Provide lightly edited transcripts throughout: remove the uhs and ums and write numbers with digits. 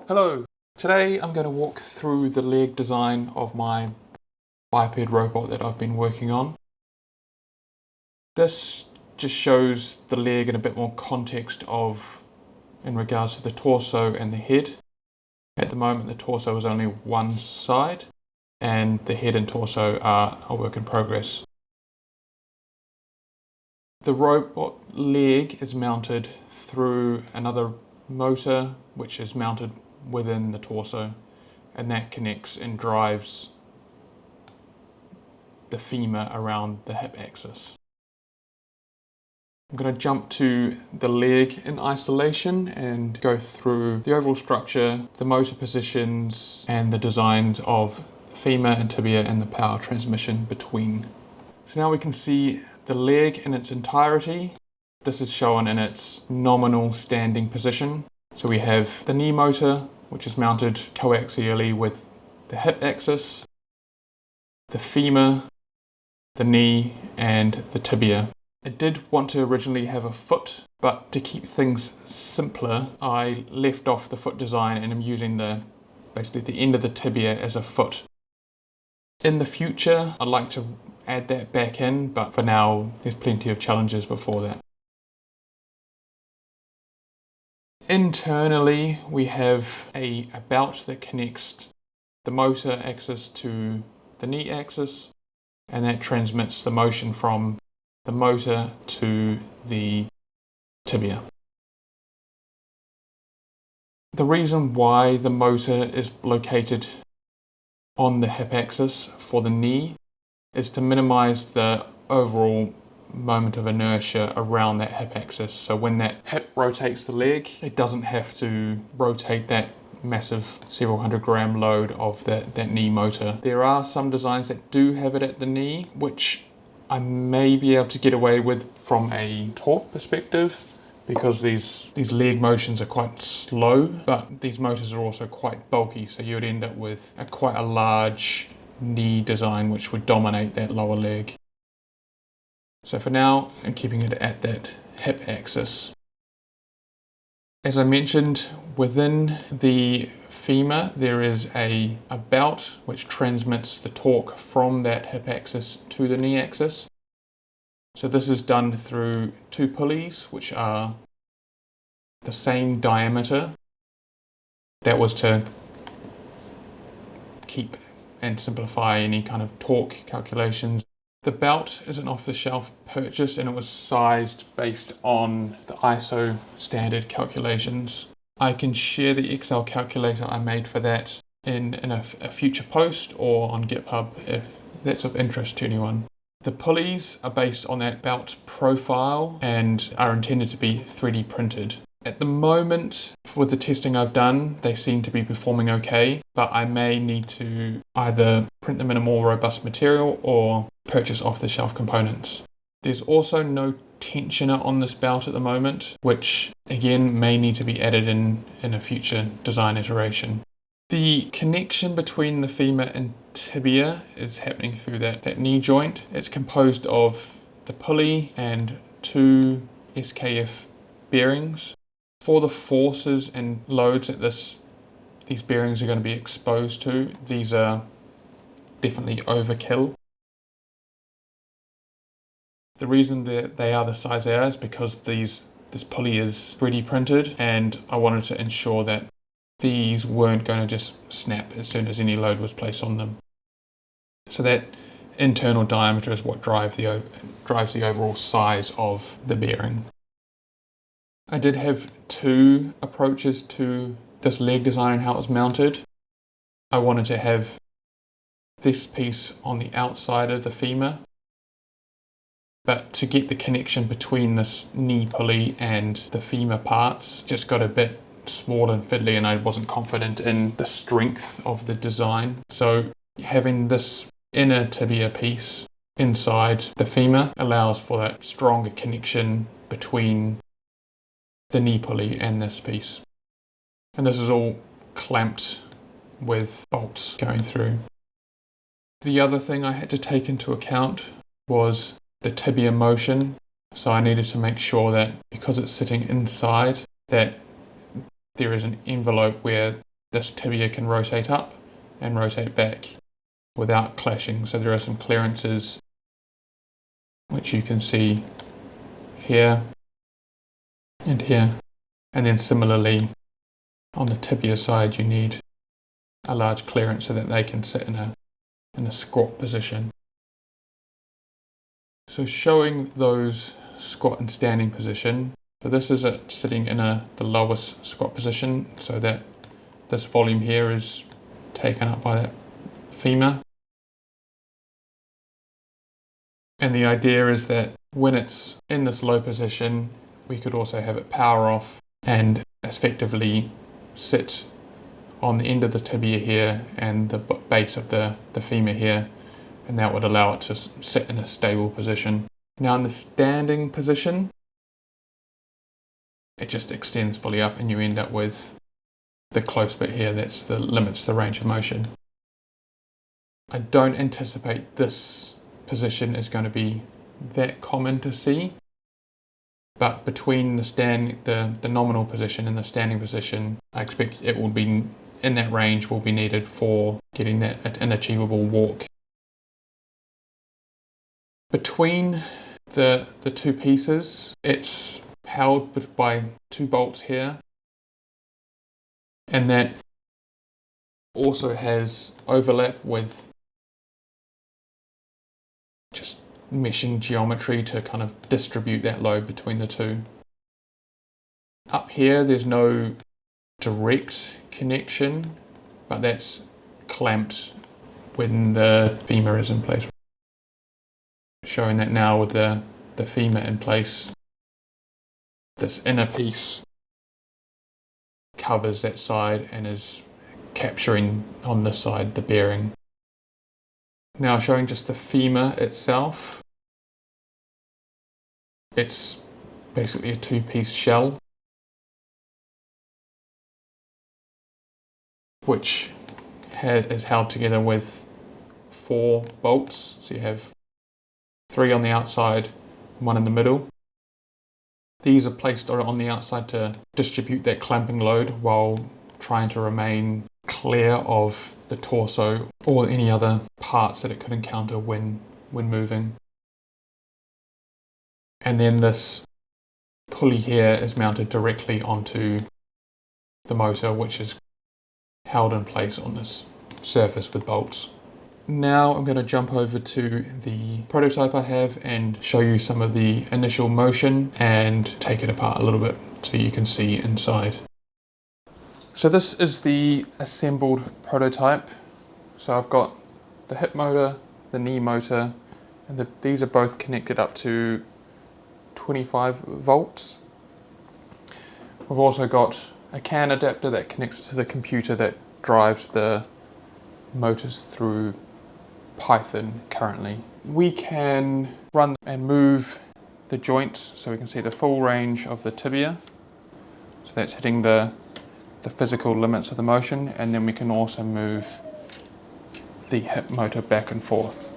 Hello, today I'm going to walk through the leg design of my biped robot that I've been working on. This just shows the leg in a bit more context in regards to the torso and the head. At the moment the torso is only one side and the head and torso are a work in progress. The robot leg is mounted through another motor which is mounted within the torso, and that connects and drives the femur around the hip axis. I'm going to jump to the leg in isolation and go through the overall structure, the motor positions, and the designs of the femur and tibia and the power transmission between. So now we can see the leg in its entirety. This is shown in its nominal standing position. So we have the knee motor, which is mounted coaxially with the hip axis, the femur, the knee, and the tibia. I did want to originally have a foot, but to keep things simpler, I left off the foot design and I'm using basically the end of the tibia as a foot. In the future, I'd like to add that back in, but for now, there's plenty of challenges before that. Internally, we have a belt that connects the motor axis to the knee axis, and that transmits the motion from the motor to the tibia. The reason why the motor is located on the hip axis for the knee is to minimize the overall moment of inertia around that hip axis. So when that hip rotates the leg, it doesn't have to rotate that massive several 100-gram load of that knee motor. There are some designs that do have it at the knee, which I may be able to get away with from a torque perspective, because these leg motions are quite slow, but these motors are also quite bulky, so you would end up with quite a large knee design which would dominate that lower leg. So for now, I'm keeping it at that hip axis. As I mentioned, within the femur, there is a belt which transmits the torque from that hip axis to the knee axis. So this is done through two pulleys, which are the same diameter. That was to keep and simplify any kind of torque calculations. The belt is an off-the-shelf purchase and it was sized based on the ISO standard calculations. I can share the Excel calculator I made for that in a future post or on GitHub if that's of interest to anyone. The pulleys are based on that belt profile and are intended to be 3D printed. At the moment, with the testing I've done, they seem to be performing okay, but I may need to either print them in a more robust material or purchase off-the-shelf components. There's also no tensioner on this belt at the moment, which again may need to be added in a future design iteration. The connection between the femur and tibia is happening through that knee joint. It's composed of the pulley and two SKF bearings. For the forces and loads that these bearings are going to be exposed to, these are definitely overkill. The reason that they are the size they are is because this pulley is 3D printed, and I wanted to ensure that these weren't going to just snap as soon as any load was placed on them. So that internal diameter is what drives the overall size of the bearing. I did have two approaches to this leg design and how it was mounted. I wanted to have this piece on the outside of the femur, but to get the connection between this knee pulley and the femur parts just got a bit small and fiddly, and I wasn't confident in the strength of the design. So having this inner tibia piece inside the femur allows for that stronger connection between the knee pulley and this piece. And this is all clamped with bolts going through. The other thing I had to take into account was the tibia motion. So I needed to make sure that because it's sitting inside, that there is an envelope where this tibia can rotate up and rotate back without clashing. So there are some clearances which you can see here and here. And then similarly on the tibia side you need a large clearance so that they can sit in a squat position. So showing those squat and standing position. So this is it sitting in the lowest squat position, so that this volume here is taken up by that femur. And the idea is that when it's in this low position, we could also have it power off and effectively sit on the end of the tibia here and the base of the femur here, and that would allow it to sit in a stable position. Now in the standing position, it just extends fully up and you end up with the close bit here that's the limits the range of motion. I don't anticipate this position is going to be that common to see, but between the nominal position and the standing position, I expect it will be in that range will be needed for getting that an achievable walk. Between the two pieces, it's held by 2 bolts here, and that also has overlap with just meshing geometry to kind of distribute that load between the two. Up here there's no direct connection, but that's clamped when the femur is in place. Showing that now with the femur in place, this inner piece covers that side and is capturing on this side the bearing. Now showing just the femur itself, it's basically a 2-piece shell which is held together with 4 bolts. So you have 3 on the outside, 1 in the middle. These are placed on the outside to distribute that clamping load while trying to remain clear of the torso or any other parts that it could encounter when moving. And then this pulley here is mounted directly onto the motor, which is held in place on this surface with bolts. Now I'm going to jump over to the prototype I have and show you some of the initial motion and take it apart a little bit so you can see inside. So this is the assembled prototype. So I've got the hip motor, the knee motor, and these are both connected up to 25 volts. We've also got a CAN adapter that connects to the computer that drives the motors through Python currently. We can run and move the joints so we can see the full range of the tibia. So that's hitting the physical limits of the motion, and then we can also move the hip motor back and forth.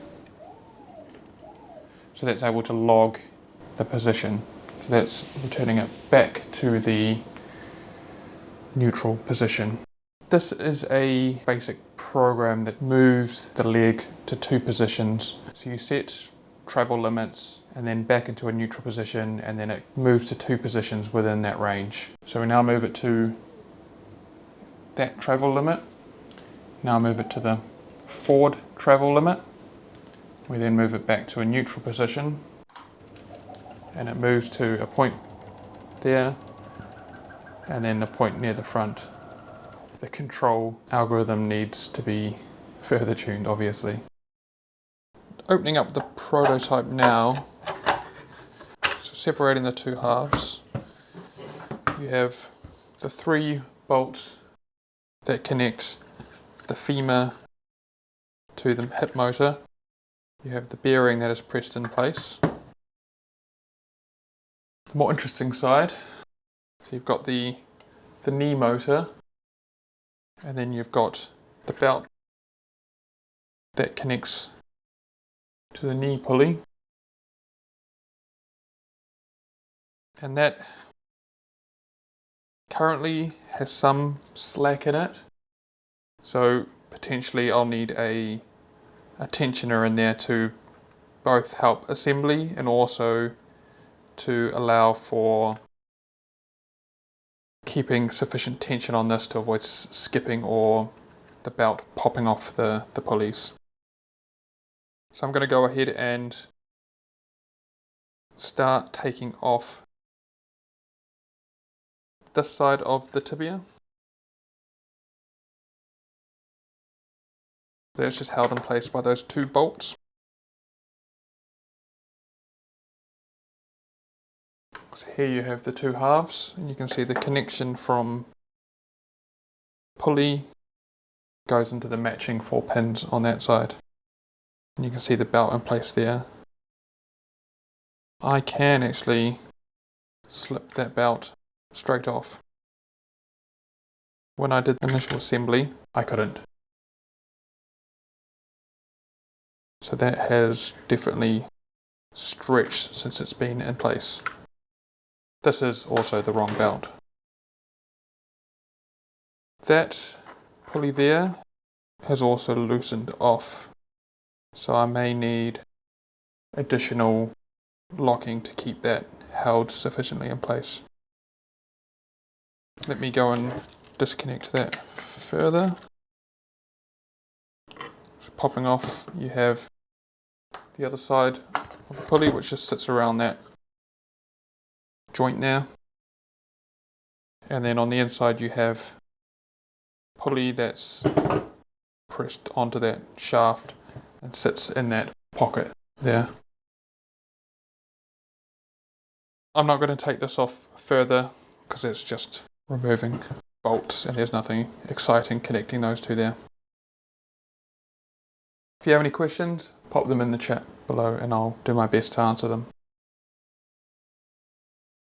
So that's able to log the position. So that's returning it back to the neutral position. This is a basic program that moves the leg to 2 positions. So you set travel limits and then back into a neutral position, and then it moves to 2 positions within that range. So we now move it to that travel limit. Now move it to the forward travel limit. We then move it back to a neutral position, and it moves to a point there, and then the point near the front. The control algorithm needs to be further tuned, obviously. Opening up the prototype now, so separating the 2 halves, you have the 3 bolts that connect the femur to the hip motor. You have the bearing that is pressed in place. The more interesting side, so you've got the knee motor, and then you've got the belt that connects to the knee pulley, and that currently has some slack in it. So potentially I'll need a tensioner in there to both help assembly and also to allow for keeping sufficient tension on this to avoid skipping or the belt popping off the pulleys. So I'm going to go ahead and start taking off this side of the tibia. That's just held in place by those 2 bolts. So here you have the 2 halves, and you can see the connection from pulley goes into the matching 4 pins on that side. And you can see the belt in place there. I can actually slip that belt straight off. When I did the initial assembly, I couldn't. So that has definitely stretched since it's been in place. This is also the wrong belt. That pulley there has also loosened off, so I may need additional locking to keep that held sufficiently in place. Let me go and disconnect that further. So popping off, you have the other side of the pulley, which just sits around that joint there. And then on the inside you have pulley that's pressed onto that shaft and sits in that pocket there. I'm not going to take this off further because it's just removing bolts and there's nothing exciting connecting those 2 there. If you have any questions, pop them in the chat below and I'll do my best to answer them.